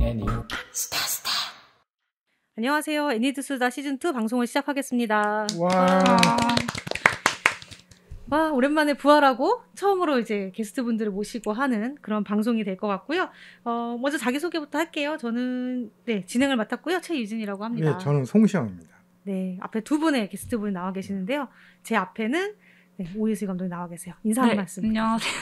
애니. 안녕하세요. 애니드수다 시즌2 방송을 시작하겠습니다. 와, 오랜만에 부활하고 처음으로 이제 게스트분들을 모시고 하는 그런 방송이 될 것 같고요. 먼저 자기소개부터 할게요. 저는 진행을 맡았고요. 최유진이라고 합니다. 네, 저는 송시영입니다. 네, 앞에 두 분의 게스트분이 나와 계시는데요. 제 앞에는 오예슬 감독이 나와 계세요. 인사 한 말씀. 안녕하세요.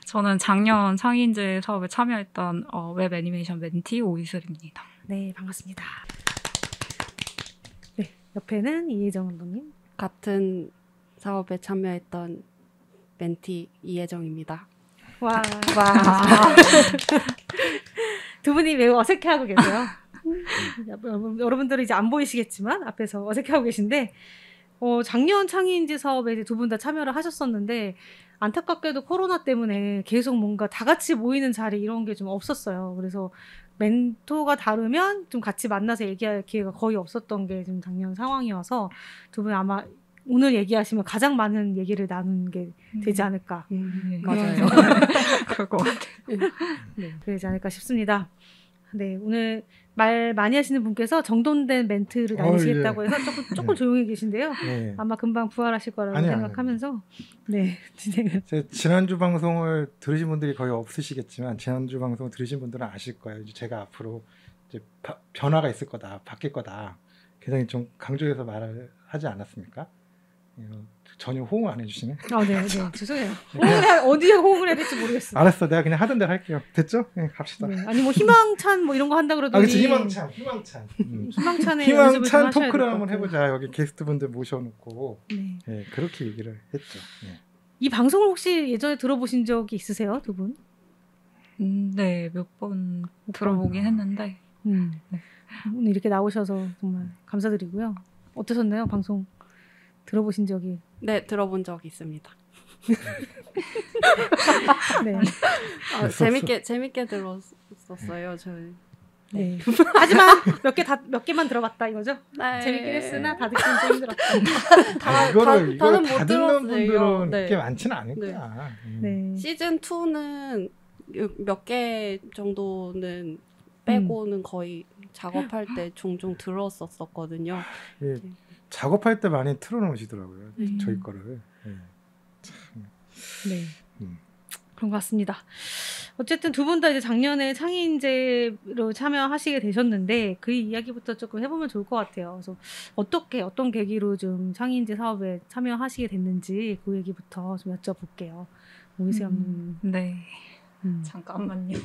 저는 작년 창의인재 사업에 참여했던 웹 애니메이션 멘티 오이슬입니다. 네, 반갑습니다. 네, 옆에는 이혜정 감독님. 같은 사업에 참여했던 멘티 이혜정입니다. 와. 두 분이 매우 어색해하고 계세요. 여러분들은 이제 안 보이시겠지만 앞에서 어색해하고 계신데 작년 창의인재 사업에 이제 두 분 다 참여를 하셨었는데 안타깝게도 코로나 때문에 계속 뭔가 다 같이 모이는 자리 이런 게 좀 없었어요. 그래서 멘토가 다르면 좀 같이 만나서 얘기할 기회가 거의 없었던 게 지금 작년 상황이어서 두 분 아마 오늘 얘기하시면 가장 많은 얘기를 나누는 게 되지 않을까. 맞아요. 그럴 것 같아요. 네, 그러지 않을까 싶습니다. 네, 오늘 말 많이 하시는 분께서 정돈된 멘트를 나누시겠다고 해서 조금 조용히 계신데요. 네. 아마 금방 부활하실 거라고 생각하면서 네, 진행을. 지난주 방송을 들으신 분들이 거의 없으시겠지만 지난주 방송 들으신 분들은 아실 거예요. 이제 제가 앞으로 이제 변화가 있을 거다, 바뀔 거다. 굉장히 좀 강조해서 말을 하지 않았습니까? 전혀 호응 안 해주시네. 네, 죄송해요. 어디에 호응을 해야 될지 모르겠어요. 알았어, 내가 그냥 하던 대로 할게요. 됐죠? 네, 갑시다. 네, 아니 뭐 희망찬 뭐 이런 거 한다 그러더니. 그렇지, 희망찬. 희망찬 토크를 한번 해보자. 여기 게스트분들 모셔놓고. 네, 그렇게 얘기를 했죠. 네. 이 방송을 혹시 예전에 들어보신 적이 있으세요, 두 분? 네, 몇 번 들어보긴 했는데. 네. 오늘 이렇게 나오셔서 정말 감사드리고요. 어떠셨나요, 방송? 들어보신 적이? 네, 들어본 적이 있습니다. 네. 재밌게 들었었어요, 저희. 네. 하지만 몇 개만 들어봤다 이거죠? 네. 재밌긴 했으나 다 듣기는 좀 힘들었다. 이거를 다는 못 다 듣는 들었어요. 분들은 네. 그렇게 많지는 않을 거야. 네. 시즌 2는 몇 개 정도는 빼고는 거의 작업할 때 종종 들었었거든요. 예, 작업할 때 많이 틀어놓으시더라고요. 저희 거를. 참. 네. 그런 것 같습니다. 어쨌든 두 분 다 이제 작년에 창의인재로 참여하시게 되셨는데 그 이야기부터 조금 해보면 좋을 것 같아요. 그래서 어떤 계기로 좀 창의인재 사업에 참여하시게 됐는지 그 얘기부터 좀 여쭤볼게요. 오이슬 감독님. 네. 잠깐만요.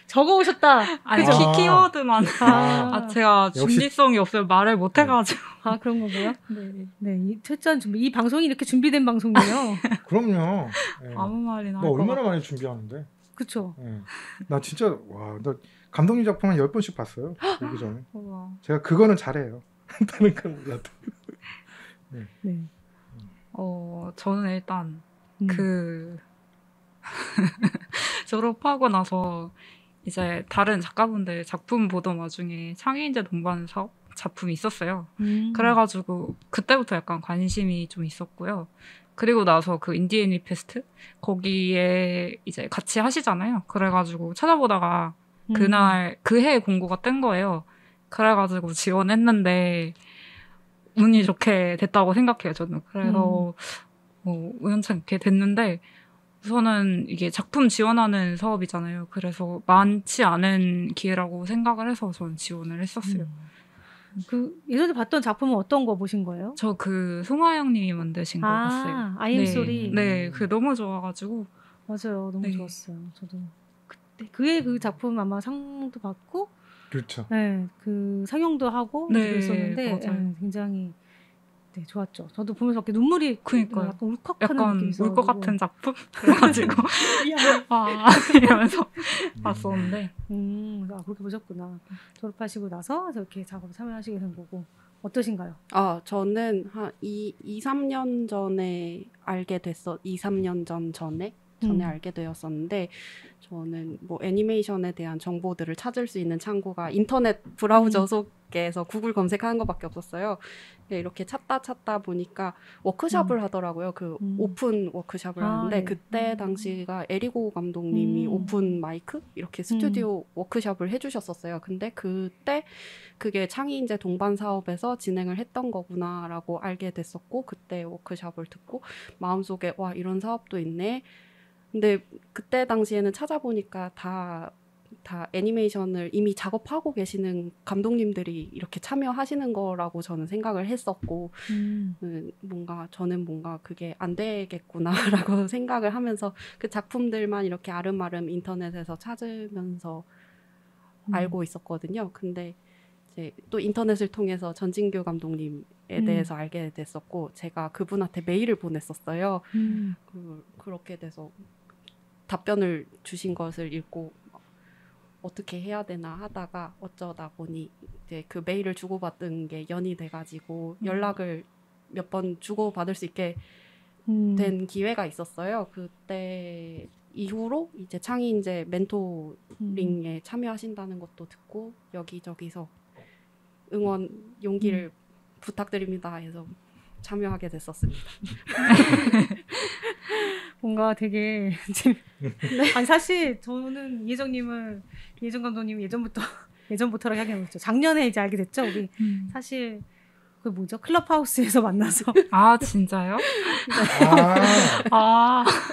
적어오셨다. 아니, 키워드만. 제가 준비성이 없어요. 말을 못 해가지고. 그런 거고요? 네. 이 철저한 준비. 이 방송이 이렇게 준비된 방송이에요. 그럼요. 네. 아무 말이나. 나 얼마나 많이 준비하는데. 그쵸. 네. 나 진짜, 나 감독님 작품 한 10번씩 봤어요. 오기 전에. 제가 그거는 잘해요. 다른 건 몰라도. 네. 저는 일단, 졸업하고 나서 이제 다른 작가분들 작품 보던 와중에 창의인재 동반 사업 작품이 있었어요. 그래가지고 그때부터 약간 관심이 좀 있었고요. 그리고 나서 그 인디애니 페스트 거기에 이제 같이 하시잖아요. 그래가지고 찾아보다가 그날 그 해에 공고가 뜬 거예요. 그래가지고 지원했는데 운이 좋게 됐다고 생각해요. 저는 그래서 우연찮게 됐는데. 우선은 이게 작품 지원하는 사업이잖아요. 그래서 많지 않은 기회라고 생각을 해서 저는 지원을 했었어요. 그 예전에 봤던 작품은 어떤 거 보신 거예요? 저 그 송하영님이 만드신 거 봤어요. 아임소리. 네, 그 너무 좋아가지고. 맞아요, 너무 좋았어요. 저도 그때 그의 그 작품 아마 상도 받고, 그렇죠. 네, 그 상영도 하고 그랬었는데 굉장히. 네, 좋았죠. 저도 보면서 이렇게 눈물이 그러니까요. 약간 울컥하는 느낌이 있어요. 울 것 같은 작품? 그래가지고 이러면서 봤었는데 그렇게 보셨구나. 졸업하시고 나서 이렇게 작업에 참여하시게 된 거고 어떠신가요? 저는 한 2, 3년 전에 알게 됐어. 2, 3년 전에 전에 알게 되었었는데 저는 뭐 애니메이션에 대한 정보들을 찾을 수 있는 창구가 인터넷 브라우저 속에서 구글 검색하는 것밖에 없었어요. 이렇게 찾다 보니까 워크숍을 하더라고요. 그 오픈 워크숍을 하는데 예. 그때 당시가 에리고 감독님이 오픈 마이크 이렇게 스튜디오 워크숍을 해주셨었어요. 근데 그때 그게 창의인재 동반 사업에서 진행을 했던 거구나라고 알게 됐었고 그때 워크숍을 듣고 마음속에 와 이런 사업도 있네. 근데 그때 당시에는 찾아보니까 다 애니메이션을 이미 작업하고 계시는 감독님들이 이렇게 참여하시는 거라고 저는 생각을 했었고 저는 뭔가 그게 안 되겠구나라고 생각을 하면서 그 작품들만 이렇게 아름아름 인터넷에서 찾으면서 알고 있었거든요. 근데 이제 또 인터넷을 통해서 전진규 감독님에 대해서 알게 됐었고 제가 그분한테 메일을 보냈었어요. 그렇게 돼서 답변을 주신 것을 읽고 어떻게 해야 되나 하다가 어쩌다 보니 이제 그 메일을 주고받은 게 연이 돼가지고 연락을 몇 번 주고받을 수 있게 된 기회가 있었어요. 그때 이후로 이제 창의인재 멘토링에 참여하신다는 것도 듣고 여기저기서 응원 용기를 부탁드립니다 해서 참여하게 됐었습니다. 뭔가 되게 아니 사실 저는 이혜정 감독님 예전부터라고 하긴 어렵죠. 작년에 이제 알게 됐죠. 우리 사실 그 뭐죠? 클럽하우스에서 만나서 아 진짜요?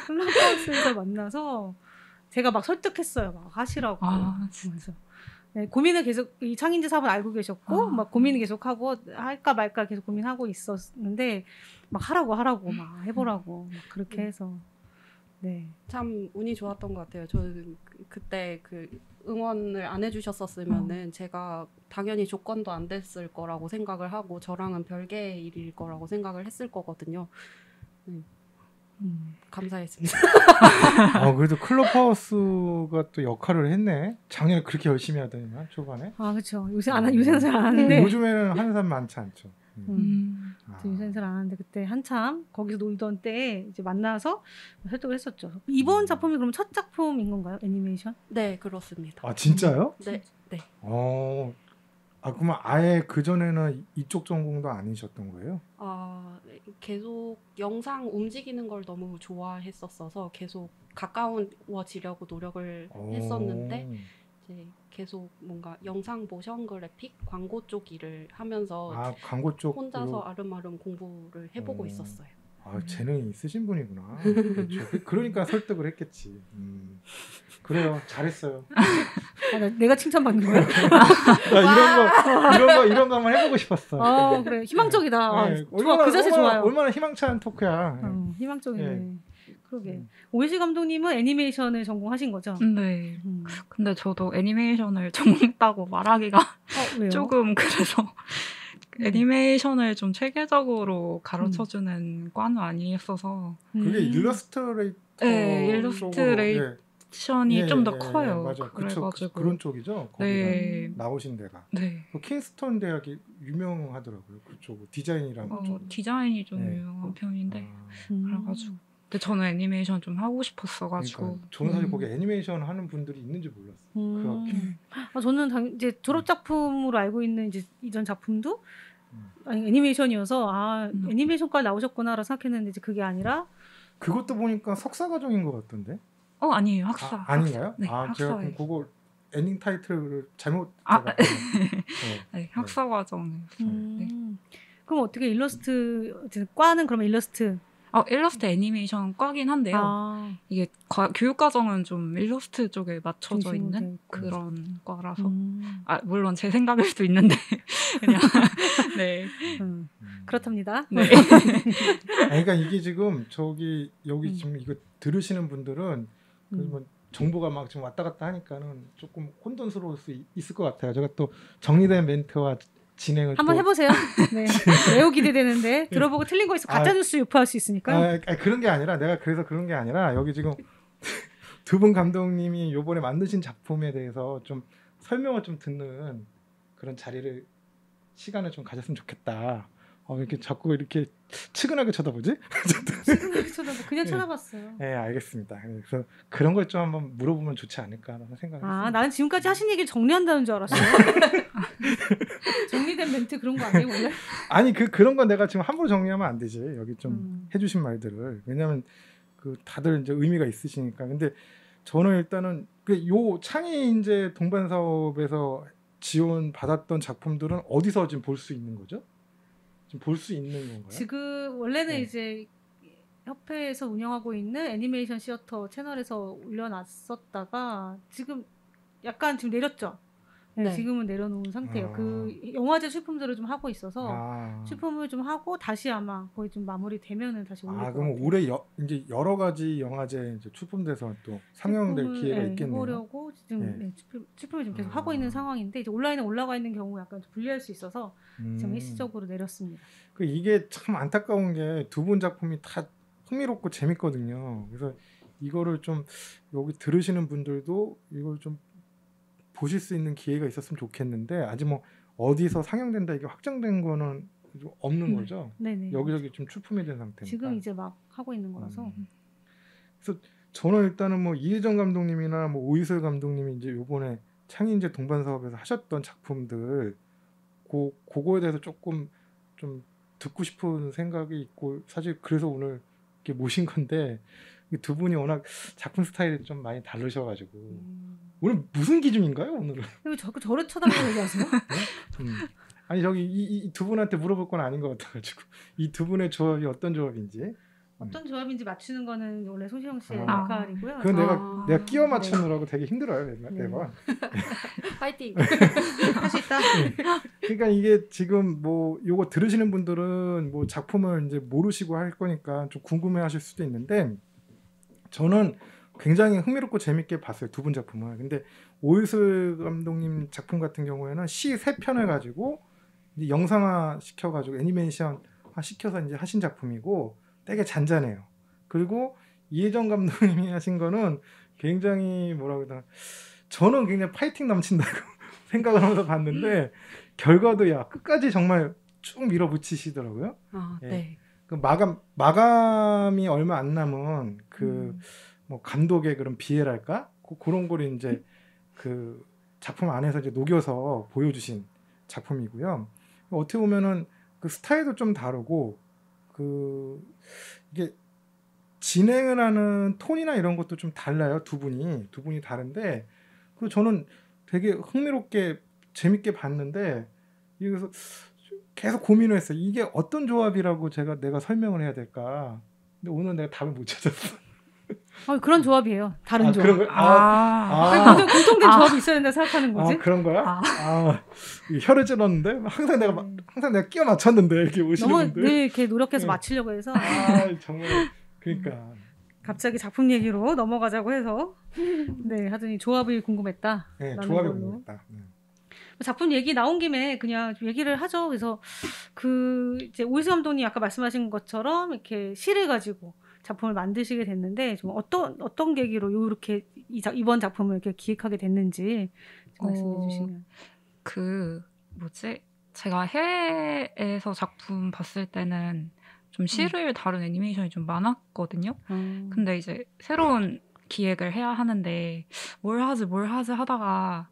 클럽하우스에서 만나서 제가 막 설득했어요. 막 하시라고. 그래서 네, 고민을 계속 이 창의인재 사업은 알고 계셨고 막 고민을 계속하고 할까 말까 계속 고민하고 있었는데 막 하라고 막 해보라고 막 그렇게 해서 네. 참 운이 좋았던 것 같아요. 저는 그때 그 응원을 안 해주셨었으면은 제가 당연히 조건도 안 됐을 거라고 생각을 하고 저랑은 별개의 일일 거라고 생각을 했을 거거든요. 감사했습니다. 그래도 클럽하우스가 또 역할을 했네. 작년에 그렇게 열심히 하더니만 초반에. 그렇죠. 요새는 잘 안 하는데. 요즘에는 하는 사람 많지 않죠. 요새는 잘 안 하는데 그때 한참 거기서 놀던 때 이제 만나서 설득을 했었죠. 이번 작품이 그럼 첫 작품인 건가요? 애니메이션? 네, 그렇습니다. 아 진짜요? 네. 그러면 아예 그 전에는 이쪽 전공도 아니셨던 거예요? 계속 영상 움직이는 걸 너무 좋아했었어서 계속 가까워지려고 노력을 했었는데 이제 계속 뭔가 영상 모션 그래픽 광고 쪽 일을 하면서 광고 쪽 혼자서 아름아름 공부를 해보고 있었어요. 재능이 있으신 분이구나. 그렇죠. 그러니까 설득을 했겠지. 그래요, 잘했어요. 내가 칭찬받는 거야? 이런 거 한번 해보고 싶었어. 그래 희망적이다. 네. 좋아, 그 자세 좋아요. 얼마나 희망찬 토크야. 희망적이네. 네. 그러게. 오해지 감독님은 애니메이션을 전공하신 거죠? 네. 근데 저도 애니메이션을 전공했다고 말하기가 왜요? 조금 그래서 애니메이션을 좀 체계적으로 가르쳐주는 과는 아니었어서 그게 일러스트레이터 네, 일러스트레이션이 좀 더 커요. 맞아. 그래가지고 그런 쪽이죠. 거기가 나오신 데가. 네. 킹스턴 대학이 유명하더라고요. 그쪽 디자인이랑 디자인이 좀 유명한 편인데 그래가지고 근데 저는 애니메이션 좀 하고 싶었어가지고 그러니까 저는 사실 거기 애니메이션 하는 분들이 있는지 몰랐어요. 저는 이제 졸업 작품으로 알고 있는 이제 이전 작품도 애니메이션이어서 애니메이션과 나오셨구나라고 생각했는데 이제 그게 아니라 그것도 보니까 석사 과정인 것 같던데? 아니에요, 학사. 아닌가요? 네, 제가 그럼 그거 엔딩 타이틀을 잘못 네, 학사 과정이었어요. 네. 그럼 어떻게 일러스트 과는 그러면 일러스트 일러스트 애니메이션 과긴 한데요. 이게 교육 과정은 좀 일러스트 쪽에 맞춰져 있는 그런 과라서 물론 제 생각일 수도 있는데 그냥 네 그렇답니다. 네. 그러니까 이게 지금 여기 지금 이거 들으시는 분들은 정보가 막 지금 왔다 갔다 하니까는 조금 혼돈스러울 수 있을 것 같아요. 제가 또 정리된 멘트와 진행을 한번 해보세요. 네, 매우 기대되는데 들어보고 틀린 거 있으면 가짜 뉴스 유포할 수 있으니까요. 그런 게 아니라 내가 그래서 그런 게 아니라 여기 지금 두 분 감독님이 이번에 만드신 작품에 대해서 좀 설명을 좀 듣는 그런 시간을 좀 가졌으면 좋겠다. 이렇게 자꾸 이렇게 측은하게 쳐다보지? 그냥 네. 쳐다봤어요. 네, 알겠습니다. 그래서 그런 걸 좀 한번 물어보면 좋지 않을까라는 생각이 아, 있습니다. 나는 지금까지 하신 얘기를 정리한다는 줄 알았어요. 정리된 멘트 그런 거 아니에요, 원래? 아니 그런 건 내가 지금 함부로 정리하면 안 되지. 여기 좀 해주신 말들을. 왜냐하면 그 다들 이제 의미가 있으시니까. 근데 저는 일단은 요 창의 인재 동반 사업에서 지원 받았던 작품들은 어디서 지금 볼 수 있는 거죠? 지금 볼 수 있는 건가요? 지금 원래는 네. 이제 협회에서 운영하고 있는 애니메이션 시어터 채널에서 올려놨었다가 지금 약간 지금 내렸죠. 네, 네. 지금은 내려놓은 상태예요. 그 영화제 출품들을 좀 하고 있어서 출품을 좀 하고 다시 아마 거의 좀 마무리되면은 다시 올릴 것 그럼 같아요. 올해 이제 여러 가지 영화제 이제 출품돼서 또 상영될 기회가 있겠네요. 해보려고 지금 출품을 좀 계속 하고 있는 상황인데 이제 온라인에 올라가 있는 경우 약간 좀 불리할 수 있어서 지금 일시적으로 내렸습니다. 이게 참 안타까운 게 두 분 작품이 다 흥미롭고 재밌거든요. 그래서 이거를 좀 여기 들으시는 분들도 이걸 좀 보실 수 있는 기회가 있었으면 좋겠는데 아직 뭐 어디서 상영된다 이게 확정된 거는 좀 없는 거죠. 네네. 여기저기 좀 출품이 된 상태니까. 지금 이제 막 하고 있는 거라서. 그래서 저는 일단은 뭐 이혜정 감독님이나 뭐 오이슬 감독님이 이제 요번에 창의인재 동반 사업에서 하셨던 작품들 그거에 대해서 조금 좀 듣고 싶은 생각이 있고 사실 그래서 오늘 이렇게 모신 건데 두 분이 워낙 작품 스타일이 좀 많이 다르셔가지고 오늘 무슨 기준인가요 오늘은? 왜 자꾸 저를 쳐다보고 얘기하세요? 아니 저기 이 두 분한테 물어볼 건 아닌 것 같아가지고 이 두 분의 조합이 어떤 조합인지 어떤 조합인지 맞추는 거는 원래 소시영 씨의 역할이고요. 그건 내가 끼워 맞추느라고 되게 힘들어요 매번. 파이팅. 할 수 있다. 그러니까 이게 지금 뭐 요거 들으시는 분들은 뭐 작품을 이제 모르시고 할 거니까 좀 궁금해하실 수도 있는데 저는 굉장히 흥미롭고 재밌게 봤어요 두 분 작품을. 근데 오이슬 감독님 작품 같은 경우에는 시 3편을 가지고 이제 영상화 시켜가지고 애니메이션화 시켜서 이제 하신 작품이고 되게 잔잔해요. 그리고 이혜정 감독님이 하신 거는 굉장히 뭐라고 해야 되나 저는 굉장히 파이팅 넘친다고 생각을 하면서 봤는데 결과도 끝까지 정말 쭉 밀어붙이시더라고요. 네. 그 마감이 얼마 안 남은 뭐 감독의 그런 비애랄까 그런 걸 이제 그 작품 안에서 이제 녹여서 보여주신 작품이고요. 어떻게 보면은 그 스타일도 좀 다르고 이게 진행을 하는 톤이나 이런 것도 좀 달라요. 두 분이 다른데 그 저는 되게 흥미롭게 재밌게 봤는데 그래서 계속 고민을 했어요. 이게 어떤 조합이라고 내가 설명을 해야 될까? 근데 오늘 내가 답을 못 찾았어. 그런 조합이에요. 다른 조합. 그런 거야? 공통된 조합이 있어야 된다 생각하는 거지. 그런 거야? 혀를 찔렀는데 항상 내가 끼워 맞췄는데 이렇게 오시는 너무 분들 늘 이렇게 노력해서 맞추려고 해서 정말 그러니까 갑자기 작품 얘기로 넘어가자고 해서 하더니 조합이 궁금했다. 네, 조합이 궁금했다. 작품 얘기 나온 김에 그냥 좀 얘기를 하죠. 그래서 이제 오이슬 감독님 아까 말씀하신 것처럼 이렇게 시를 가지고 작품을 만드시게 됐는데 좀 어떤 계기로 이렇게 이번 작품을 이렇게 기획하게 됐는지 말씀해 주시면. 제가 해외에서 작품 봤을 때는 좀 시를 다룬 애니메이션이 좀 많았거든요. 근데 이제 새로운 기획을 해야 하는데 뭘 하지 하다가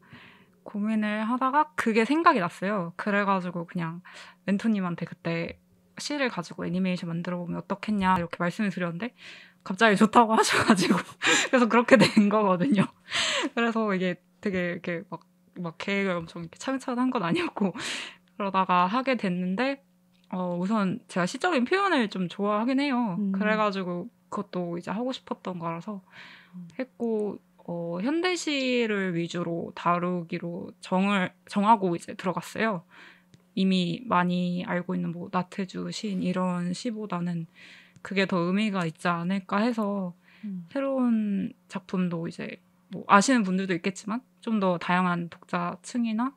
고민을 하다가 그게 생각이 났어요. 그래가지고 그냥 멘토님한테 그때 시를 가지고 애니메이션 만들어보면 어떻겠냐 이렇게 말씀을 드렸는데 갑자기 좋다고 하셔가지고 그래서 그렇게 된 거거든요. 그래서 이게 되게 이렇게 막 계획을 엄청 이렇게 차근차근 한 건 아니었고 그러다가 하게 됐는데 우선 제가 시적인 표현을 좀 좋아하긴 해요. 그래가지고 그것도 이제 하고 싶었던 거라서 했고 현대시를 위주로 다루기로 정하고 이제 들어갔어요. 이미 많이 알고 있는 뭐 나태주 시인 이런 시보다는 그게 더 의미가 있지 않을까 해서 새로운 작품도 이제 뭐 아시는 분들도 있겠지만 좀 더 다양한 독자층이나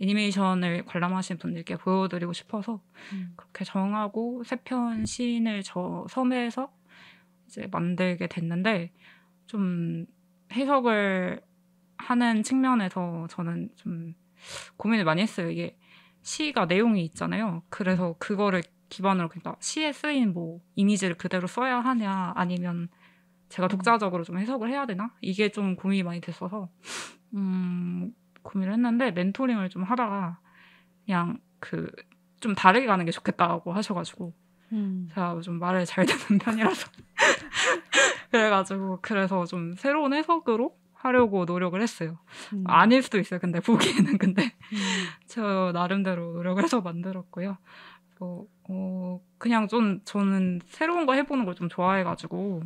애니메이션을 관람하시는 분들께 보여드리고 싶어서 그렇게 정하고 3편 시인을 섭외해서 이제 만들게 됐는데 좀 해석을 하는 측면에서 저는 좀 고민을 많이 했어요. 이게 시가 내용이 있잖아요. 그래서 그거를 기반으로 그러니까 시에 쓰인 뭐 이미지를 그대로 써야 하냐 아니면 제가 독자적으로 좀 해석을 해야 되나? 이게 좀 고민이 많이 됐어서 고민을 했는데 멘토링을 좀 하다가 그냥 그 좀 다르게 가는 게 좋겠다고 하셔가지고 제가 좀 말을 잘 듣는 편이라서 그래가지고 그래서 좀 새로운 해석으로 하려고 노력을 했어요. 아닐 수도 있어요. 근데 보기에는 근데 저 나름대로 노력을 해서 만들었고요. 그냥 좀 저는 새로운 거 해보는 걸 좀 좋아해가지고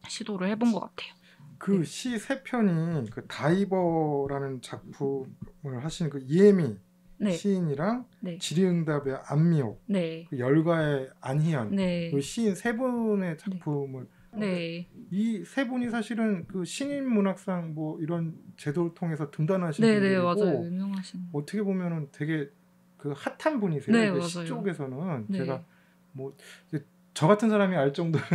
시도를 해본 것 같아요. 그 시 세 편이 그 다이버라는 작품을 하신 그 이혜미 네. 시인이랑 네. 질의응답의 안미옥, 네. 그 열가의 안희연, 네. 그 시인 세 분의 작품을 네. 이 세 분이 사실은 그 신인 문학상 뭐 이런 제도를 통해서 등단하신 네, 분들이고 맞아요. 유명하신. 어떻게 보면은 되게 그 핫한 분이세요. 네, 그 맞아요. 시 쪽에서는 네. 제가 뭐 저 같은 사람이 알 정도면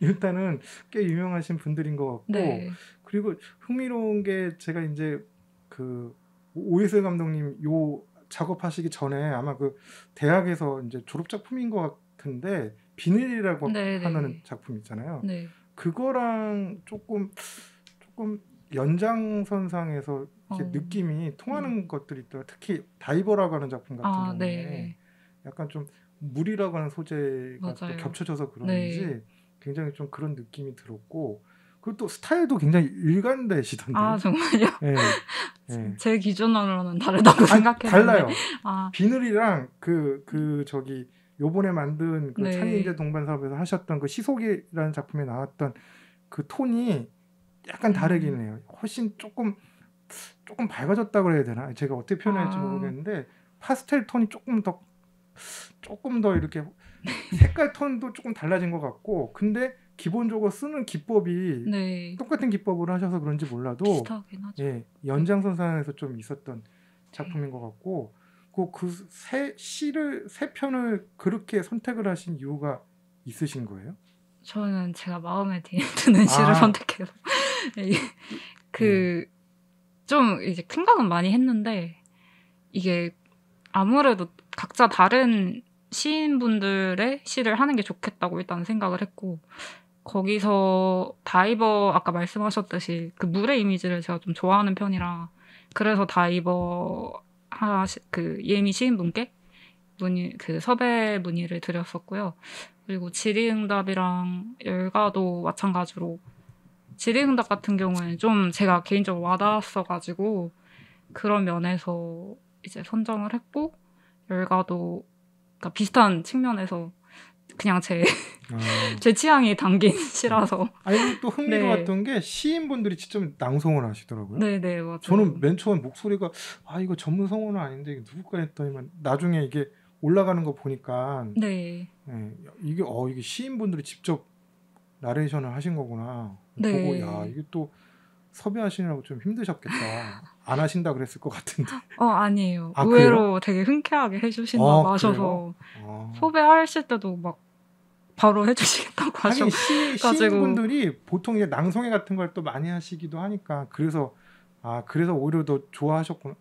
일단은 꽤 유명하신 분들인 것 같고 네. 그리고 흥미로운 게 제가 이제 그 오예슬 감독님 요 작업하시기 전에 아마 그 대학에서 이제 졸업 작품인 것 같은데 비늘이라고 네, 하는 네. 작품 있잖아요. 네. 그거랑 조금 연장선상에서 이렇게 느낌이 통하는 것들이 있더라고요. 특히 다이버라고 하는 작품 같은 경우에 네. 약간 좀 물이라고 하는 소재가 또 맞아요. 겹쳐져서 그런지 네. 굉장히 좀 그런 느낌이 들었고 그리고 또 스타일도 굉장히 일관되시던데. 아, 정말요? 네. 네. 제 기준으로는 다르다고 아니, 생각했는데. 달라요. 아, 비늘이랑 그 저기 요번에 만든 그 네. 창의인재 동반 사업에서 하셨던 그 시속이라는 작품에 나왔던 그 톤이 약간 다르긴 해요. 훨씬 조금 밝아졌다고 해야 되나? 제가 어떻게 표현할지 모르겠는데 파스텔 톤이 조금 더 이렇게 색깔 톤도 조금 달라진 것 같고 근데 기본적으로 쓰는 기법이 네. 똑같은 기법으로 하셔서 그런지 몰라도 비슷하긴 하죠. 예, 연장선상에서 좀 있었던 작품인 것 같고 그 세 편을 그렇게 선택을 하신 이유가 있으신 거예요? 저는 제가 마음에 드는 시를 선택해서 좀 이제 생각은 많이 했는데 이게 아무래도 각자 다른 시인분들의 시를 하는 게 좋겠다고 일단 생각을 했고 거기서 다이버 아까 말씀하셨듯이 그 물의 이미지를 제가 좀 좋아하는 편이라 그래서 다이버 그 예미 시인분께 그 섭외 문의를 드렸었고요. 그리고 질의응답이랑 열가도 마찬가지로 질의응답 같은 경우에는 좀 제가 개인적으로 와닿았어가지고 그런 면에서 이제 선정을 했고 열가도 그러니까 비슷한 측면에서 그냥 제 취향이 담긴 시라서. 아니 또 흥미로웠던 게 시인분들이 직접 낭송을 하시더라고요. 네네 맞아요. 저는 맨 처음 목소리가 이거 전문 성우는 아닌데 이게 누굴까 했더니만 나중에 이게 올라가는 거 보니까 네. 이게 시인분들이 직접 나레이션을 하신 거구나. 네. 보고 이게 또 섭외하시느라고 좀 힘드셨겠다. 안 하신다 그랬을 것 같은데. 아니에요. 의외로 되게 흔쾌하게 해주신다고 하셔서 섭외하실 때도 막 바로 해주시겠다고 하셔. 시인분들이 보통 이제 낭송회 같은 걸 또 많이 하시기도 하니까 그래서 오히려 더 좋아하셨구나.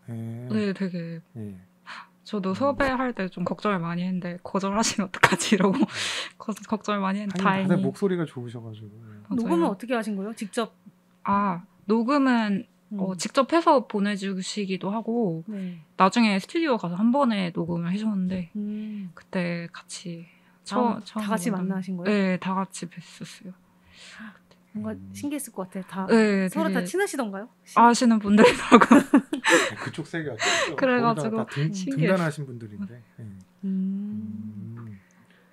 네, 되게. 예. 저도 섭외할 때 좀 걱정을 많이 했는데 거절하시면 어떡하지 이러고 걱정을 많이 했는데 다행히. 다들 목소리가 좋으셔가지고. 녹음은 어떻게 하신 거예요? 직접? 녹음은 직접 해서 보내주시기도 하고 나중에 스튜디오 가서 한 번에 녹음을 해주셨는데 그때 같이 다 같이 만나신 거예요? 네, 다 같이 뵀었어요. 뭔가 신기했을 것 같아요. 서로 되게 다 친하시던가요? 아시는 분들이라고. 그쪽 세계가 그래가지고 등단하신 분들인데.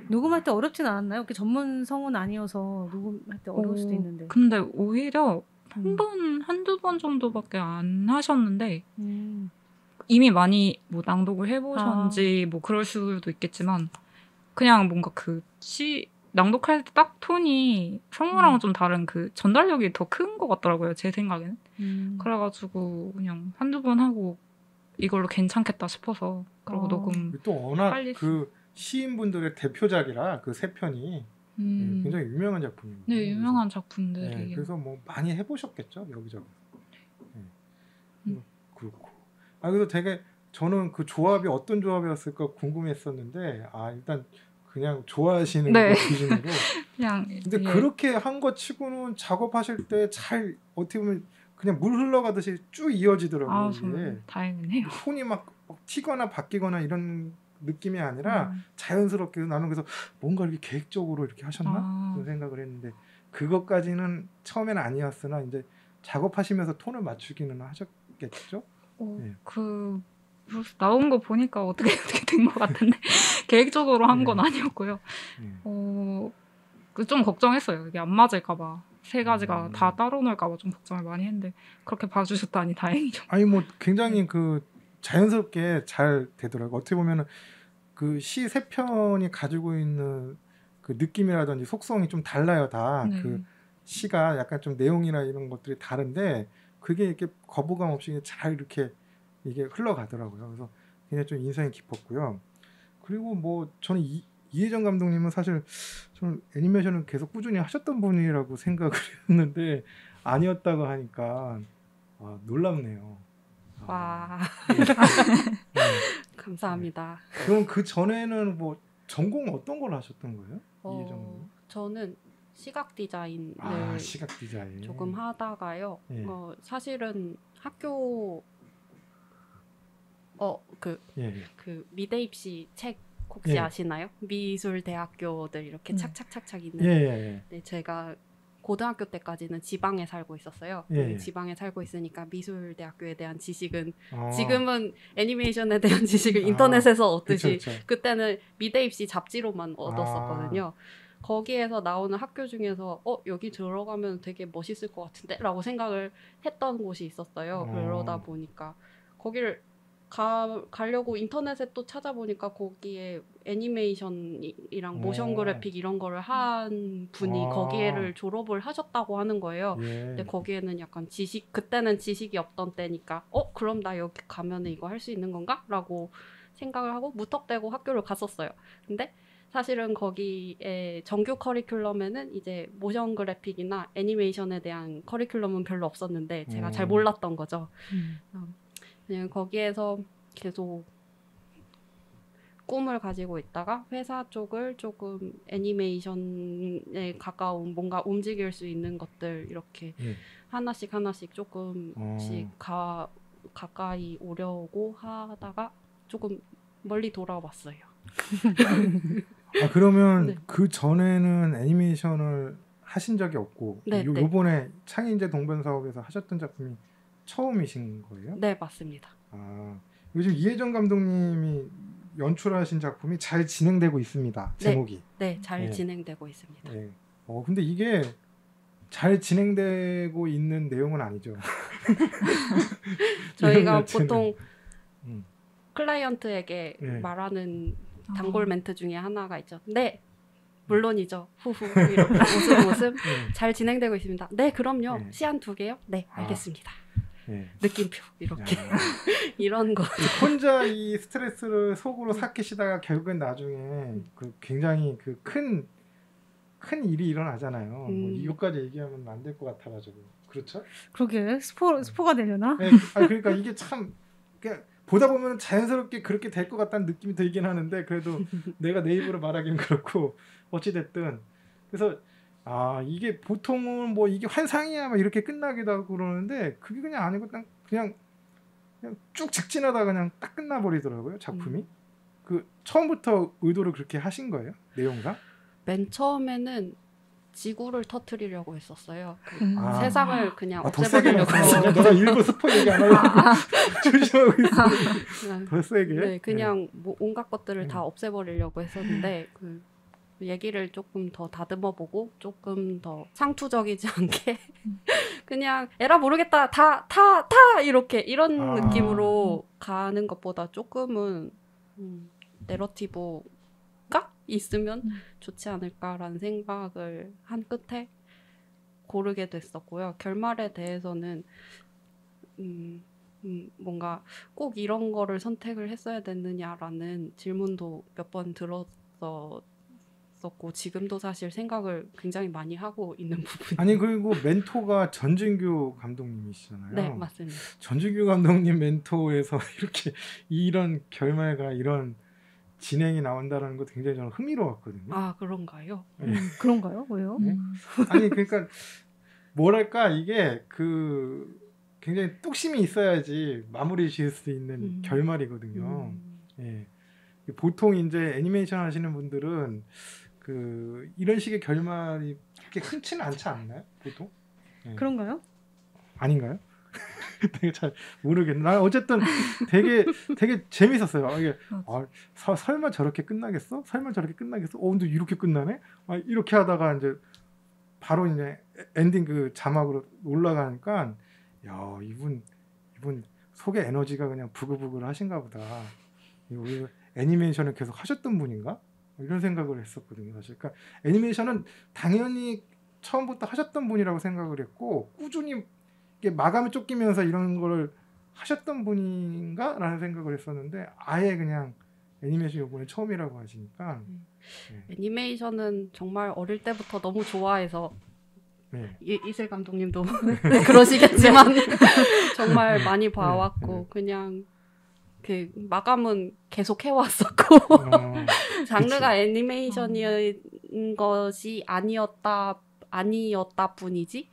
녹음할 때 어렵진 않았나요? 이렇게 전문 성우는 아니어서 녹음할 때 어려울 수도 있는데. 근데 오히려 한두 번 정도밖에 안 하셨는데 이미 많이 뭐 낭독을 해보셨는지 뭐 그럴 수도 있겠지만 그냥 뭔가 그 낭독할 때 딱 톤이 성우랑은 좀 다른 그 전달력이 더 큰 것 같더라고요. 제 생각에는. 그래가지고 그냥 한두 번 하고 이걸로 괜찮겠다 싶어서 그리고 녹음 또 워낙 그 시인분들의 대표작이라 그 세 편이 굉장히 유명한 작품입니다. 네, 유명한 작품들이. 그래서 뭐 많이 해보셨겠죠 여기저기. 그렇고. 그래서 되게 저는 그 조합이 어떤 조합이었을까 궁금했었는데 일단 그냥 좋아하시는 네. 거 기준으로 그냥 근데 예. 그렇게 한 거 치고는 작업하실 때 잘 어떻게 보면 그냥 물 흘러가듯이 쭉 이어지더라고요. 정말 이게 다행이네요. 톤이 막 튀거나 바뀌거나 이런 느낌이 아니라 자연스럽게 나는 그래서 뭔가 이렇게 계획적으로 이렇게 하셨나 그런 생각을 했는데 그것까지는 처음에는 아니었으나 이제 작업하시면서 톤을 맞추기는 하셨겠죠? 네. 그 나온 거 보니까 어떻게 된 것 같은데 계획적으로 한 건 아니었고요. 좀 걱정했어요. 이게 안 맞을까봐. 세 가지가 다 따로 놀까봐 좀 걱정을 많이 했는데 그렇게 봐주셨다니 다행이죠. 아니 뭐 굉장히 그 자연스럽게 잘 되더라고요. 어떻게 보면은 그 시 세 편이 가지고 있는 그 느낌이라든지 속성이 좀 달라요. 다 그 시가 약간 좀 내용이나 이런 것들이 다른데 그게 이렇게 거부감 없이 잘 이렇게 이게 흘러가더라고요. 그래서 굉장히 좀 인상이 깊었고요. 그리고 뭐 저는 이혜정 감독님은 사실 저는 애니메이션을 계속 꾸준히 하셨던 분이라고 생각을 했는데 아니었다고 하니까 놀랍네요. 와. 감사합니다. 그럼 그 전에는 뭐 전공 어떤 걸 하셨던 거예요? 이혜정님? 저는 시각 디자인을 시각 디자인 조금 하다가요. 예. 사실은 학교 그 미대 입시 책 혹시 아시나요? 미술 대학교들 이렇게 착착착착 있는. 네, 제가 고등학교 때까지는 지방에 살고 있었어요. 지방에 살고 있으니까 미술 대학교에 대한 지식은 지금은 애니메이션에 대한 지식을 인터넷에서 얻듯이 그쵸. 그때는 미대 입시 잡지로만 얻었었거든요. 거기에서 나오는 학교 중에서 여기 들어가면 되게 멋있을 것 같은데? 라고 생각을 했던 곳이 있었어요. 그러다 보니까 거기를 가려고 인터넷에 또 찾아보니까 거기에 애니메이션이랑 모션 그래픽 이런 거를 한 분이 거기에를 졸업을 하셨다고 하는 거예요. 근데 거기에는 약간 그때는 지식이 없던 때니까 그럼 나 여기 가면은 이거 할 수 있는 건가? 라고 생각을 하고 무턱대고 학교를 갔었어요. 근데 사실은 거기에 정규 커리큘럼에는 이제 모션 그래픽이나 애니메이션에 대한 커리큘럼은 별로 없었는데 제가 잘 몰랐던 거죠. 그냥 거기에서 계속 꿈을 가지고 있다가 회사 쪽을 조금 애니메이션에 가까운 뭔가 움직일 수 있는 것들 이렇게 하나씩 조금씩 가까이 오려고 하다가 조금 멀리 돌아왔어요. 그러면 그 전에는 애니메이션을 하신 적이 없고 요번에 창의인재 동반 사업에서 하셨던 작품이 처음이신 거예요? 네, 맞습니다. 요즘 이혜정 감독님이 연출하신 작품이 잘 진행되고 있습니다. 제목이. 네, 잘 진행되고 있습니다. 근데 이게 잘 진행되고 있는 내용은 아니죠. 저희가 보통 클라이언트에게 말하는 단골 멘트 중에 하나가 있죠. 네, 물론이죠. 후후 이렇게 웃음 잘 진행되고 있습니다. 네, 그럼요. 시안 2개요? 네, 알겠습니다. 느낌표 이렇게 이런 거. 혼자 이 스트레스를 속으로 삭히시다가 결국엔 나중에 그 굉장히 그 큰 일이 일어나잖아요. 뭐 이것까지 얘기하면 안 될 것 같아가지고 그렇죠? 그러게 스포가 되려나? 그러니까 이게 참 그냥 보다 보면 자연스럽게 그렇게 될 것 같다는 느낌이 들긴 하는데 그래도 내가 내 입으로 말하기는 그렇고 어찌 됐든 그래서 이게 보통은 뭐 이게 환상이야 막 이렇게 끝나기도 하고 그러는데 그게 그냥 아니고 그냥 쭉 직진하다 그냥 딱 끝나버리더라고요 작품이. 그 처음부터 의도를 그렇게 하신 거예요 내용상? 맨 처음에는 지구를 터뜨리려고 했었어요. 세상을 그냥 없애버리려고 했어요. 내가 일부 스포 얘기 안 하려고 조심하고 있어. 더 세게? 네, 그냥 뭐 온갖 것들을 다 없애버리려고 했었는데 그 얘기를 조금 더 다듬어보고 조금 더 상투적이지 않게 그냥 에라 모르겠다 다 이렇게 이런 느낌으로 가는 것보다 조금은 내러티브가 있으면 좋지 않을까라는 생각을 한 끝에 고르게 됐었고요. 결말에 대해서는 뭔가 꼭 이런 거를 선택을 했어야 됐느냐라는 질문도 몇 번 들었었는데 있었고 지금도 사실 생각을 굉장히 많이 하고 있는 부분. 아니 그리고 멘토가 전진규 감독님이시잖아요. 네, 맞습니다. 전진규 감독님 멘토에서 이렇게 이런 결말과 이런 진행이 나온다는 거 굉장히 저는 흥미로웠거든요. 아, 그런가요? 네. 그런가요? 왜요? 네? 아니 그러니까 뭐랄까 이게 그 굉장히 뚝심이 있어야지 마무리 지을 수 있는 결말이거든요. 예. 보통 이제 애니메이션 하시는 분들은 그 이런 식의 결말이 그렇게 흔치는 않지 않나요? 보통? 예. 그런가요? 아닌가요? 되게 잘 모르겠네. 난 어쨌든 되게 재밌었어요. 이게 설마 저렇게 끝나겠어? 설마 저렇게 끝나겠어? 근데 이렇게 끝나네? 이렇게 하다가 이제 바로 이제 엔딩 그 자막으로 올라가니까 야 이분 속에 에너지가 그냥 부글부글 하신가 보다. 이거 애니메이션을 계속 하셨던 분인가? 이런 생각을 했었거든요. 사실. 그러니까 애니메이션은 당연히 처음부터 하셨던 분이라고 생각을 했고 꾸준히 이게 마감에 쫓기면서 이런 걸 하셨던 분인가? 라는 생각을 했었는데 아예 그냥 애니메이션 이번에 처음이라고 하시니까 네. 애니메이션은 정말 어릴 때부터 너무 좋아해서 네. 이슬 감독님도 그러시겠지만 정말 많이 봐왔고 그냥 그 마감은 계속 해왔었고 장르가 애니메이션인 것이 아니었다 뿐이지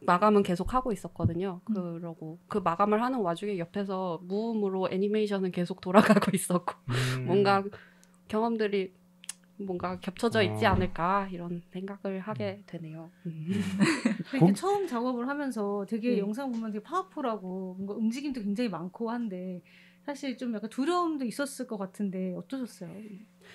마감은 계속 하고 있었거든요. 그러고 그 마감을 하는 와중에 옆에서 무음으로 애니메이션은 계속 돌아가고 있었고 뭔가 경험들이 뭔가 겹쳐져 있지 않을까 이런 생각을 하게 되네요. 이렇게 처음 작업을 하면서 되게 영상 보면 되게 파워풀하고 뭔가 움직임도 굉장히 많고 한데 사실 좀 약간 두려움도 있었을 것 같은데 어떠셨어요?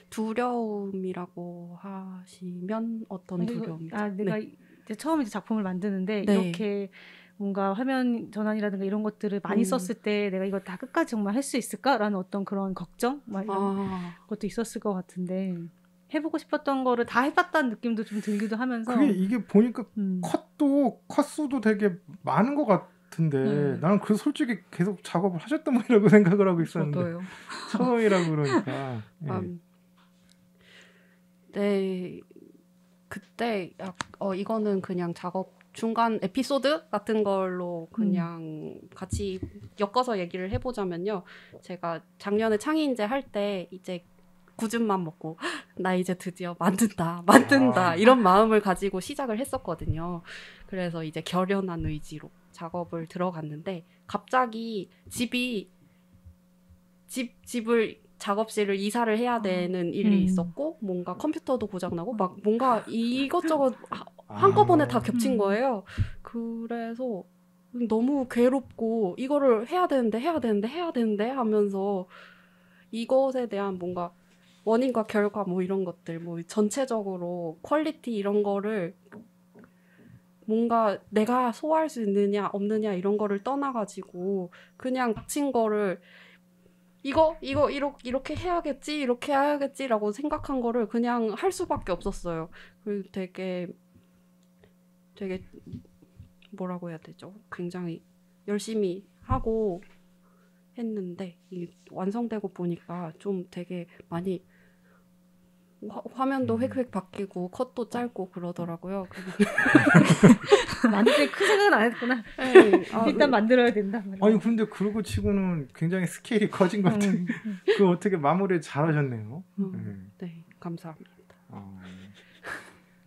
두려움이라고 하시면 어떤 두려움이죠? 내가 이제 처음 이제 작품을 만드는데 이렇게 뭔가 화면 전환이라든가 이런 것들을 많이 썼을 때 내가 이거 다 끝까지 정말 할 수 있을까라는 어떤 그런 걱정 막 이런 것도 있었을 것 같은데 해보고 싶었던 거를 다 해봤다는 느낌도 좀 들기도 하면서 이게 보니까 컷수도 되게 많은 것 같은데 나는 그래서 솔직히 계속 작업을 하셨던 분이라고 생각을 하고 있었는데 저도요. 처음이라고 그러니까 네 그때 이거는 그냥 작업 중간 에피소드 같은 걸로 그냥 같이 엮어서 얘기를 해보자면요. 제가 작년에 창의인재 할 때 이제 9줌만 먹고 나 이제 드디어 만든다 이런 마음을 가지고 시작을 했었거든요. 그래서 이제 결연한 의지로 작업을 들어갔는데 갑자기 집을 작업실을 이사를 해야 되는 일이 있었고 뭔가 컴퓨터도 고장나고 막 뭔가 이것저것 한꺼번에 다 겹친 거예요. 그래서 너무 괴롭고 이거를 해야 되는데 하면서 이것에 대한 뭔가 원인과 결과 뭐 이런 것들 뭐 전체적으로 퀄리티 이런 거를 뭔가 내가 소화할 수 있느냐 없느냐 이런 거를 떠나가지고 그냥 닥친 거를 이거 이렇게 해야겠지라고 생각한 거를 그냥 할 수밖에 없었어요. 그리고 되게 뭐라고 해야 되죠? 굉장히 열심히 하고 했는데 완성되고 보니까 좀 되게 많이 화면도 획획 바뀌고 컷도 짧고 그러더라고요. 만들 때 큰 생각은 안 했구나. 네, 일단 만들어야 된다. 아니 근데 그러고 치고는 굉장히 스케일이 커진 것 같아요. 그 어떻게 마무리 잘하셨네요. 네, 감사합니다.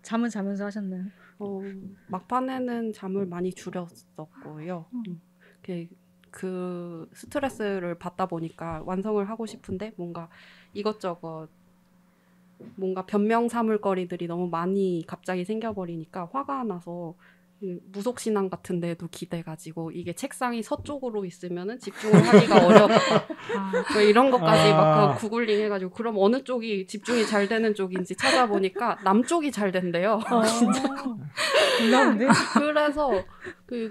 잠은 자면서 하셨나요? 막판에는 잠을 많이 줄였었고요. 그 스트레스를 받다 보니까 완성을 하고 싶은데 뭔가 이것저것 뭔가 변명 삼을거리들이 너무 많이 갑자기 생겨버리니까 화가 나서 무속신앙 같은 데도 기대가지고 이게 책상이 서쪽으로 있으면은 집중을 하기가 어렵다. 이런 것까지 막 구글링 해가지고 그럼 어느 쪽이 집중이 잘 되는 쪽인지 찾아보니까 남쪽이 잘 된대요. 진짜. 놀라운데? 그래서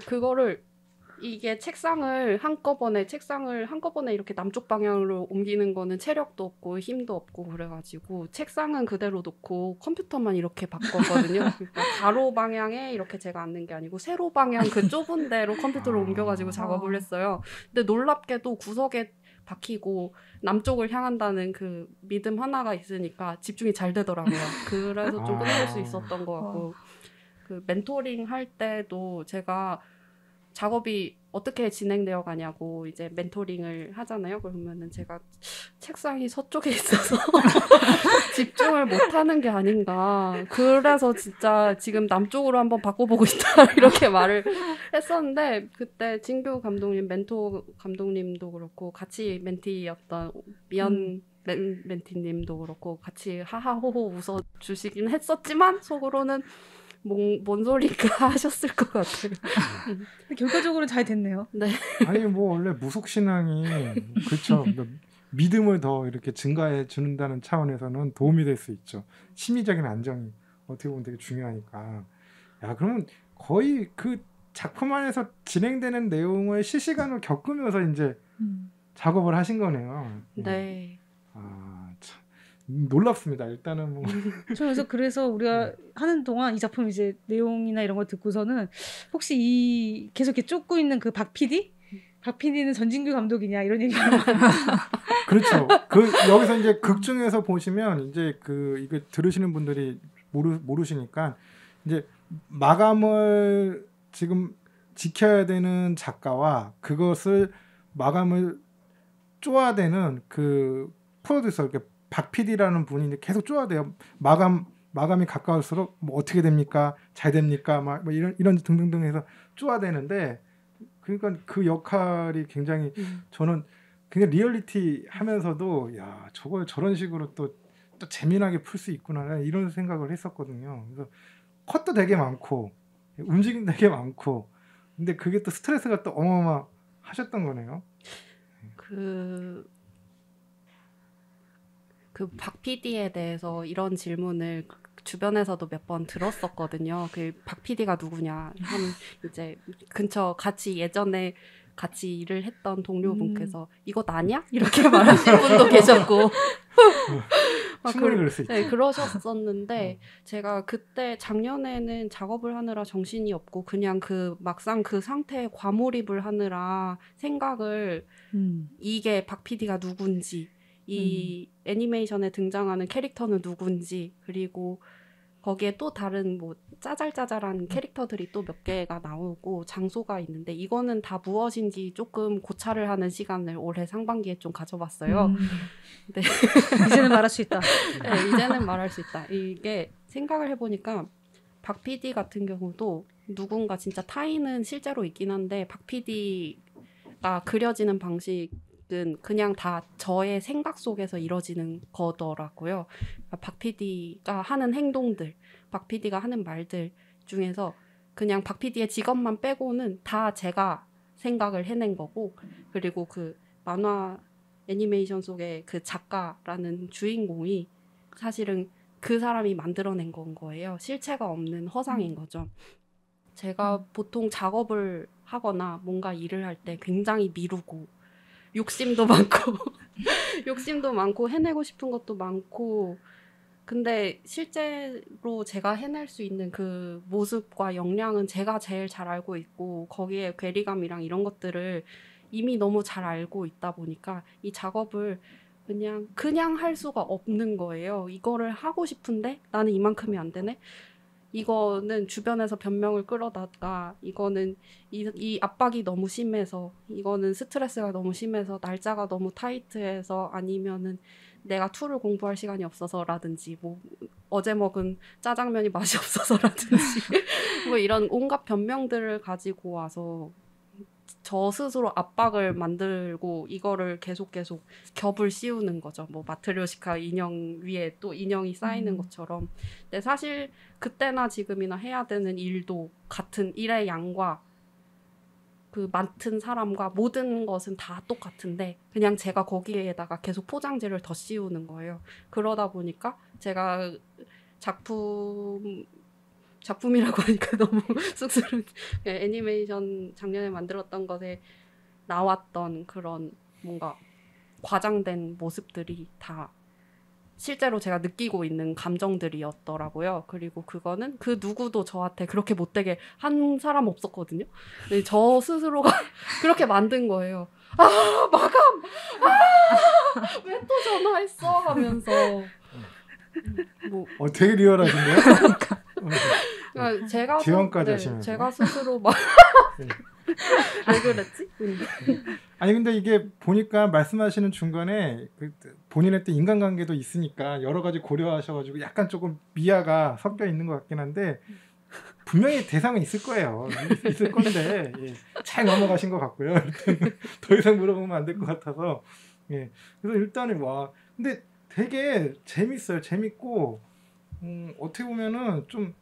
그거를 이게 책상을 한꺼번에 이렇게 남쪽 방향으로 옮기는 거는 체력도 없고 힘도 없고 그래가지고 책상은 그대로 놓고 컴퓨터만 이렇게 바꿨거든요. 그러니까 가로 방향에 이렇게 제가 앉는 게 아니고 세로 방향 그 좁은 데로 컴퓨터를 옮겨가지고 작업을 했어요. 근데 놀랍게도 구석에 박히고 남쪽을 향한다는 그 믿음 하나가 있으니까 집중이 잘 되더라고요. 그래서 좀 끝낼 수 있었던 것 같고 그 멘토링 할 때도 제가 작업이 어떻게 진행되어 가냐고 이제 멘토링을 하잖아요. 그러면은 제가 책상이 서쪽에 있어서 집중을 못하는 게 아닌가. 그래서 진짜 지금 남쪽으로 한번 바꿔보고 싶다 이렇게 말을 했었는데 그때 진규 감독님, 멘토 감독님도 그렇고 같이 멘티였던 미연 멘티님도 그렇고 같이 하하호호 웃어주시긴 했었지만 속으로는 뭔 소리인가 하셨을 것 같아요. 결과적으로는 잘 됐네요. 네. 아니 뭐 원래 무속신앙이 그렇죠. 믿음을 더 이렇게 증가해 준다는 차원에서는 도움이 될 수 있죠. 심리적인 안정이 어떻게 보면 되게 중요하니까. 야 그러면 거의 그 작품 안에서 진행되는 내용을 실시간으로 겪으면서 이제 작업을 하신 거네요. 네. 아 참. 놀랍습니다. 일단은 뭐 그래서 우리가 하는 동안 이 작품 이제 내용이나 이런 걸 듣고서는 혹시 이 계속 이렇게 쫓고 있는 그 박 PD는 전진규 감독이냐 이런 얘기가 그렇죠. 그 여기서 이제 극 중에서 보시면 이제 그 이거 들으시는 분들이 모르시니까 이제 마감을 지금 지켜야 되는 작가와 그것을 마감을 쪼아대는 그 프로듀서 이렇게 박 PD라는 분이 이제 계속 쪼아대요. 마감이 가까울수록 뭐 어떻게 됩니까? 잘 됩니까? 막 이런 등등등 해서 쪼아대는데 그러니까 그 역할이 굉장히 저는 굉장히 리얼리티 하면서도 야 저걸 저런 식으로 또 재미나게 풀 수 있구나 이런 생각을 했었거든요. 그래서 컷도 되게 많고 움직임 되게 많고 근데 그게 또 스트레스가 또 어마어마하셨던 거네요. 그 박 PD에 대해서 이런 질문을 주변에서도 몇 번 들었었거든요. 그 박 PD가 누구냐 하면 이제 근처 예전에 같이 일을 했던 동료분께서 이거 나냐? 이렇게 말하시는 분도 계셨고 충분히 그럴 수 있죠. 네, 그러셨었는데 제가 그때 작년에는 작업을 하느라 정신이 없고 그냥 막상 그 상태에 과몰입을 하느라 생각을 이게 박 PD가 누군지 이 애니메이션에 등장하는 캐릭터는 누군지 그리고 거기에 또 다른 뭐 짜잘짜잘한 캐릭터들이 또 몇 개가 나오고 장소가 있는데 이거는 다 무엇인지 조금 고찰을 하는 시간을 올해 상반기에 좀 가져봤어요. 네. 이제는 말할 수 있다. 네, 이제는 말할 수 있다. 이게 생각을 해보니까 박 PD 같은 경우도 누군가 진짜 타인은 실제로 있긴 한데 박 PD가 그려지는 방식은 그냥 다 저의 생각 속에서 이뤄지는 거더라고요. 박 PD가 하는 행동들, 박 PD가 하는 말들 중에서 그냥 박 PD의 직업만 빼고는 다 제가 생각을 해낸 거고 그리고 그 만화 애니메이션 속의 그 작가라는 주인공이 사실은 그 사람이 만들어낸 건 거예요. 실체가 없는 허상인 거죠. 제가 보통 작업을 하거나 뭔가 일을 할 때 굉장히 미루고 욕심도 많고 해내고 싶은 것도 많고 근데 실제로 제가 해낼 수 있는 그 모습과 역량은 제가 제일 잘 알고 있고 거기에 괴리감이랑 이런 것들을 이미 너무 잘 알고 있다 보니까 이 작업을 그냥 할 수가 없는 거예요. 이거를 하고 싶은데 나는 이만큼이 안 되네. 이거는 주변에서 변명을 끌어다가 이거는 이 압박이 너무 심해서 이거는 스트레스가 너무 심해서 날짜가 너무 타이트해서 아니면은 내가 툴을 공부할 시간이 없어서라든지 뭐 어제 먹은 짜장면이 맛이 없어서라든지 뭐 이런 온갖 변명들을 가지고 와서 저 스스로 압박을 만들고 이거를 계속 겹을 씌우는 거죠. 뭐 마트리오시카 인형 위에 또 인형이 쌓이는 것처럼. 근데 사실 그때나 지금이나 해야 되는 일도 같은 일의 양과 그 맡은 사람과 모든 것은 다 똑같은데 그냥 제가 거기에다가 계속 포장지를 더 씌우는 거예요. 그러다 보니까 제가 작품이라고 하니까 너무 쑥스러운 애니메이션 작년에 만들었던 것에 나왔던 그런 뭔가 과장된 모습들이 다 실제로 제가 느끼고 있는 감정들이었더라고요. 그리고 그거는 그 누구도 저한테 그렇게 못되게 한 사람 없었거든요. 저 스스로가 그렇게 만든 거예요. 마감! 왜 또 전화했어? 하면서 뭐 되게 리얼하신데요? 그러니까 제가 지원까지 하시면서. 제가 스스로 막 왜 그랬지? 아니 근데 이게 보니까 말씀하시는 중간에 본인의 또 인간관계도 있으니까 여러 가지 고려하셔가지고 약간 조금 미아가 섞여 있는 것 같긴 한데 분명히 대상은 있을 거예요. 있을 건데 잘 넘어가신 것 같고요. 더 이상 물어보면 안 될 것 같아서 그래서 일단은 근데 되게 재밌어요. 재밌고 어떻게 보면은 좀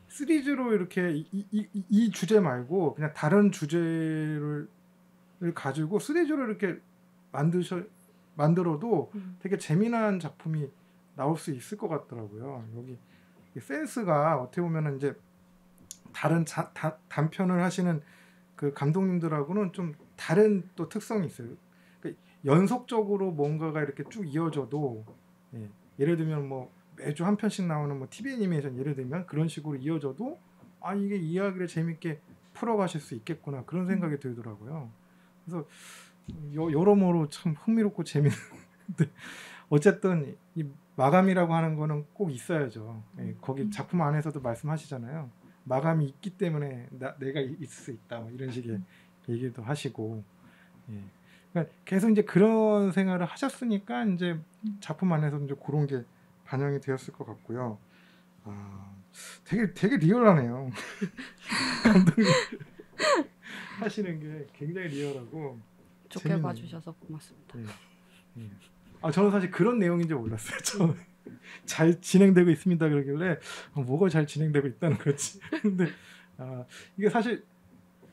시리즈로 이렇게 이 주제 말고 그냥 다른 주제를 가지고 시리즈로 이렇게 만들어도 되게 재미난 작품이 나올 수 있을 것 같더라고요. 여기 센스가 어떻게 보면은 이제 다른 단편을 하시는 그 감독님들하고는 좀 다른 또 특성이 있어요. 그러니까 연속적으로 뭔가가 이렇게 쭉 이어져도 예를 들면 뭐 매주 한 편씩 나오는 뭐 TV 애니메이션 예를 들면 그런 식으로 이어져도 이게 이야기를 재밌게 풀어가실 수 있겠구나 그런 생각이 들더라고요. 그래서 여러모로 참 흥미롭고 재밌는데 어쨌든 이 마감이라고 하는 거는 꼭 있어야죠. 거기 작품 안에서도 말씀하시잖아요. 마감이 있기 때문에 내가 있을 수 있다 뭐 이런 식의 얘기도 하시고 그러니까 계속 이제 그런 생활을 하셨으니까 이제 작품 안에서 이제 그런 게 반영이 되었을 것 같고요. 되게 리얼하네요. 감독님 하시는 게 굉장히 리얼하고 좋게 재밌네요. 봐주셔서 고맙습니다. 저는 사실 그런 내용인지 몰랐어요. 저는 잘 진행되고 있습니다 그러길래 뭐가 잘 진행되고 있다는 거지. 근데 이게 사실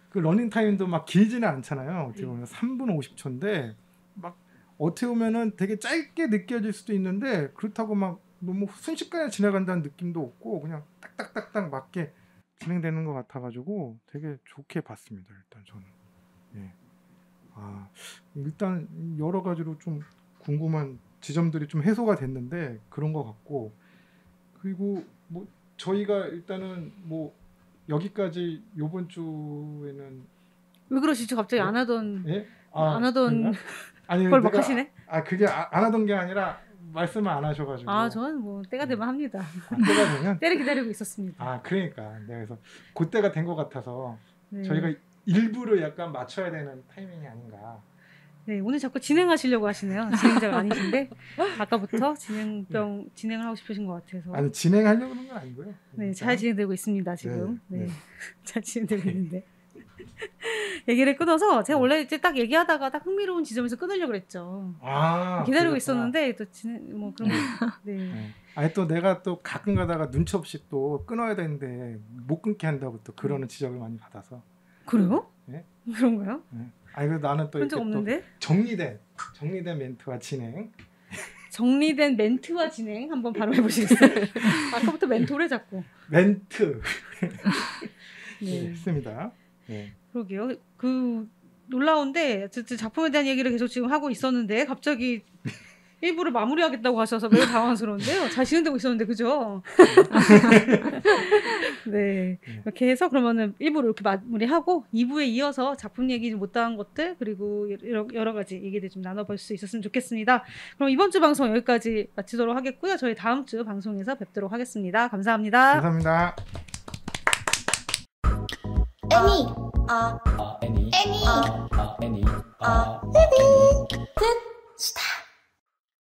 그 러닝 타임도 막 길지는 않잖아요. 어떻게 보면 3분 50초인데 막 어떻게 보면은 되게 짧게 느껴질 수도 있는데 그렇다고 막 너무 순식간에 지나간다는 느낌도 없고 그냥 딱딱딱딱 맞게 진행되는 것 같아가지고 되게 좋게 봤습니다. 일단 저는 일단 여러 가지로 좀 궁금한 지점들이 좀 해소가 됐는데 그런 것 같고 그리고 뭐 저희가 일단은 뭐 여기까지 요번 주에는 왜 그러시죠? 갑자기 안 하던 안 하던 아니 걸 막 하시네. 그게 안 하던 게 아니라 말씀을 안 하셔가지고 저는 뭐 때가 되면 합니다. 때가 되면 때를 기다리고 있었습니다. 그러니까 그래서 그때가 된 것 같아서 저희가 일부러 약간 맞춰야 되는 타이밍이 아닌가. 오늘 자꾸 진행하시려고 하시네요. 진행자가 아니신데 아까부터 진행을 하고 싶으신 것 같아서. 아니 진행하려고 하는 건 아니고요. 잘 진행되고 있습니다 지금. 잘 진행되고 있는데 얘기를 끊어서 제가 원래 이제 딱 얘기하다가 딱 흥미로운 지점에서 끊으려고 그랬죠. 기다리고 있었는데 또 뭐 그런 아니 또 내가 또 가끔 가다가 눈치 없이 또 끊어야 되는데 못 끊게 한다고 또 그러는 지적을 많이 받아서. 그래요? 그런가요? 아니 그래도 나는 또 이렇게 없는데? 또 정리된 멘트와 진행. 정리된 멘트와 진행 한번 바로 해보시겠어요? 아까부터 멘토를 자꾸. 멘트. 했습니다. 그러게요. 그 놀라운데 작품에 대한 얘기를 계속 지금 하고 있었는데 갑자기 일부를 마무리하겠다고 하셔서 매우 당황스러운데요. 잘 진행되고 있었는데 그죠? 이렇게 해서 그러면은 1부를 이렇게 마무리하고 2부에 이어서 작품 얘기 못다한 것들 그리고 여러 가지 얘기들 좀 나눠볼 수 있었으면 좋겠습니다. 그럼 이번 주 방송 여기까지 마치도록 하겠고요. 저희 다음 주 방송에서 뵙도록 하겠습니다. 감사합니다. 감사합니다. 애니 끝 스탑